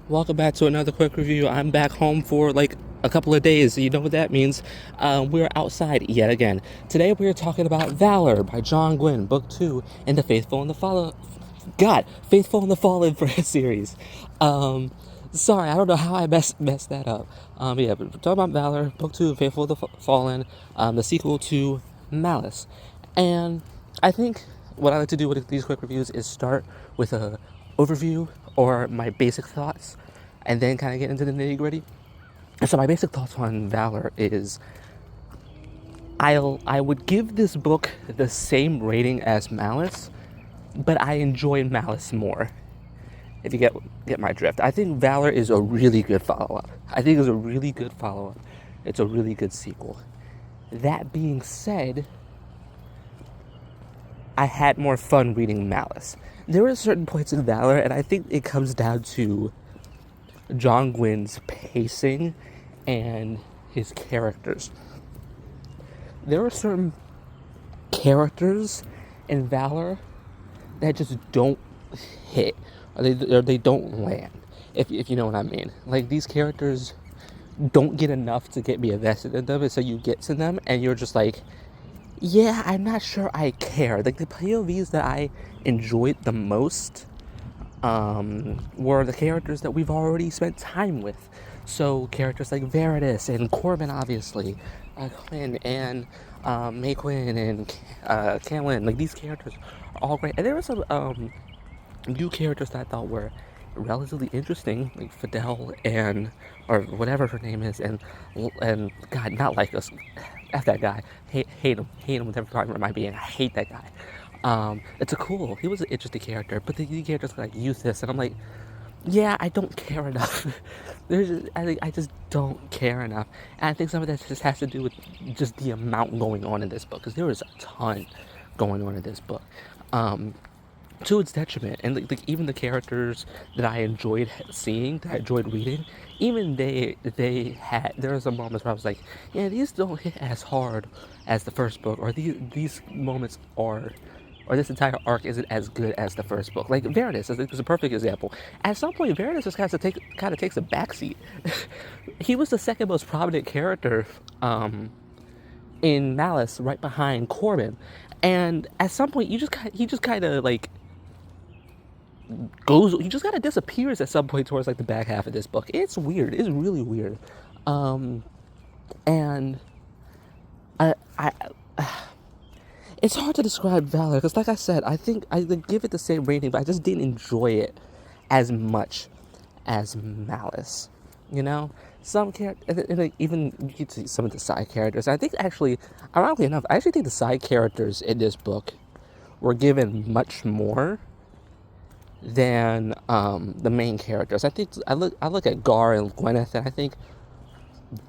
Welcome back to another quick review. I'm back home for like a couple of days. You know what that means? We're outside yet again. Today we're talking about Valor by John Gwynne, Book 2 in the Faithful and the Follow. God, Faithful and the Fallen series. Um, Sorry, I don't know how I messed that up. Yeah, but we're talking about Valor, Book 2, Faithful and the Fallen, the sequel to Malice. And I think what I like to do with these quick reviews is start with a overview or my basic thoughts, and then kind of get into the nitty gritty. And so my basic thoughts on Valor is I would give this book the same rating as Malice, but I enjoy Malice more. If you get my drift, I think Valor is a really good follow up. I think it's a really good follow up. It's a really good sequel. That being said, I had more fun reading Malice. There are certain points in Valor, and I think it comes down to John Gwynne's pacing and his characters. There are certain characters in Valor that just don't hit, or they don't land, if you know what I mean. Like, these characters don't get enough to get me invested in them, and so you get to them, and you're just like, yeah, I'm not sure I care. Like, the POVs that I enjoyed the most were the characters that we've already spent time with. So characters like Veritas and Corbin, obviously, Quinn and May Quinn and Caitlin. Like, these characters are all great. And there were some new characters that I thought were relatively interesting, like Fidel and or whatever her name is, and God, not like us. F that guy. Hate him with every fiber of my being. I hate that guy. He was an interesting character, but the characters like Euthys, and I'm like, yeah, I don't care enough. I just don't care enough, and I think some of that just has to do with just the amount going on in this book, because there is a ton going on in this book. To its detriment, and like even the characters that I enjoyed seeing, that I enjoyed reading, even they had, there was some moments where I was like, yeah, these don't hit as hard as the first book, or these moments are, or this entire arc isn't as good as the first book. Like Veritas is a perfect example. At some point, Veritas just kind of takes a backseat. He was the second most prominent character in Malice, right behind Corbin, and at some point, he just kind of like he just kind of disappears at some point towards like the back half of this book. It's weird. It's really weird. And I it's hard to describe Valor, because like I said, I think I give it the same rating, but I just didn't enjoy it as much as Malice. You know, some characters, and like, even you get to see some of the side characters. I think actually, ironically enough, I actually think the side characters in this book were given much more than the main characters. I think I look at Gar and Gwyneth, and I think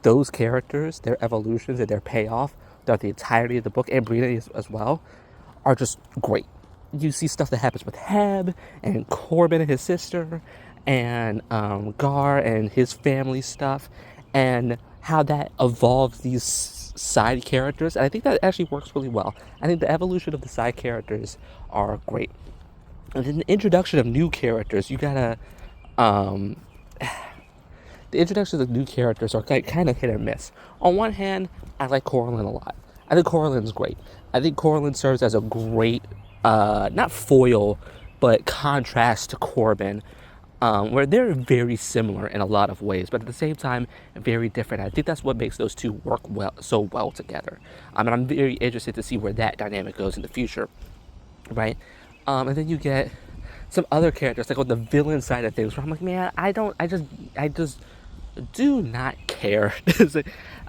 those characters, their evolutions and their payoff throughout the entirety of the book, and Brina as well, are just great. You see stuff that happens with Heb and Corbin and his sister, and Gar and his family stuff, and how that evolves these side characters. And I think that actually works really well. I think the evolution of the side characters are great. And then the introduction of new characters, you gotta, um, the introduction of new characters are kind of hit or miss. On one hand, I like Coraline a lot. I think Coraline's great. I think Coraline serves as a great, not foil, but contrast to Corbin, where they're very similar in a lot of ways, but at the same time, very different. I think that's what makes those two work so well together. I'm very interested to see where that dynamic goes in the future, right? And then you get some other characters, like on the villain side of things, where I'm like, man, I just do not care.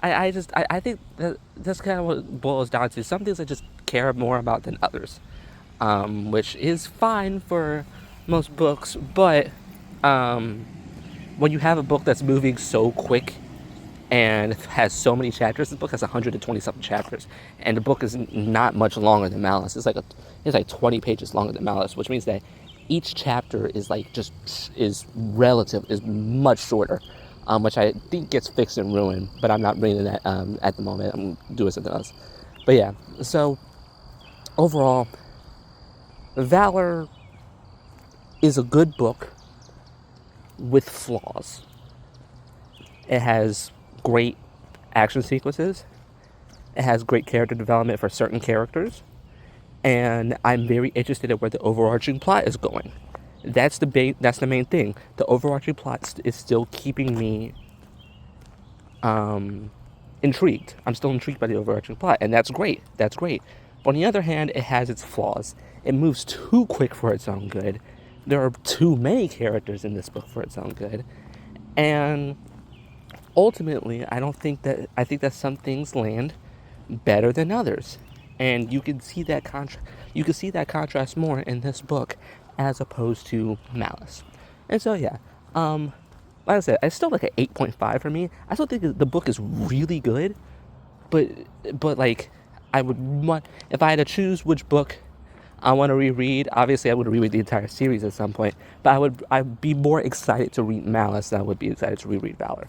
I think that's kind of what it boils down to. Some things I just care more about than others, which is fine for most books, but when you have a book that's moving so quick and has so many chapters. This book has 120 something chapters, and the book is not much longer than Malice. It's like 20 pages longer than Malice, which means that each chapter is like is much shorter, which I think gets fixed and ruined. But I'm not reading that at the moment. I'm doing something else. But yeah, so overall, Valor is a good book. with flaws. It has great action sequences. It has great character development for certain characters. And I'm very interested in where the overarching plot is going. That's the main thing. The overarching plot is still keeping me intrigued. I'm still intrigued by the overarching plot, and that's great. That's great. But on the other hand, it has its flaws. It moves too quick for its own good. There are too many characters in this book for its own good. And ultimately, I think that some things land better than others. And you can see that contrast more in this book as opposed to Malice. And so yeah, like I said, it's still like an 8.5 for me. I still think the book is really good, but like I would want, if I had to choose which book I want to reread. Obviously, I would reread the entire series at some point, but I'd be more excited to read Malice than I would be excited to reread Valor.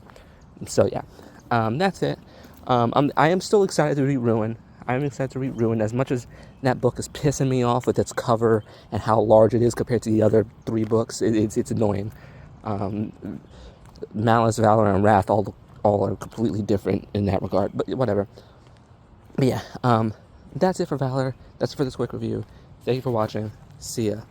So yeah, that's it. I am still excited to read Ruin. I'm excited to read Ruin as much as that book is pissing me off with its cover and how large it is compared to the other three books. It's annoying. Malice, Valor, and Wrath all are completely different in that regard, but whatever. But yeah, that's it for Valor. That's it for this quick review. Thank you for watching. See ya.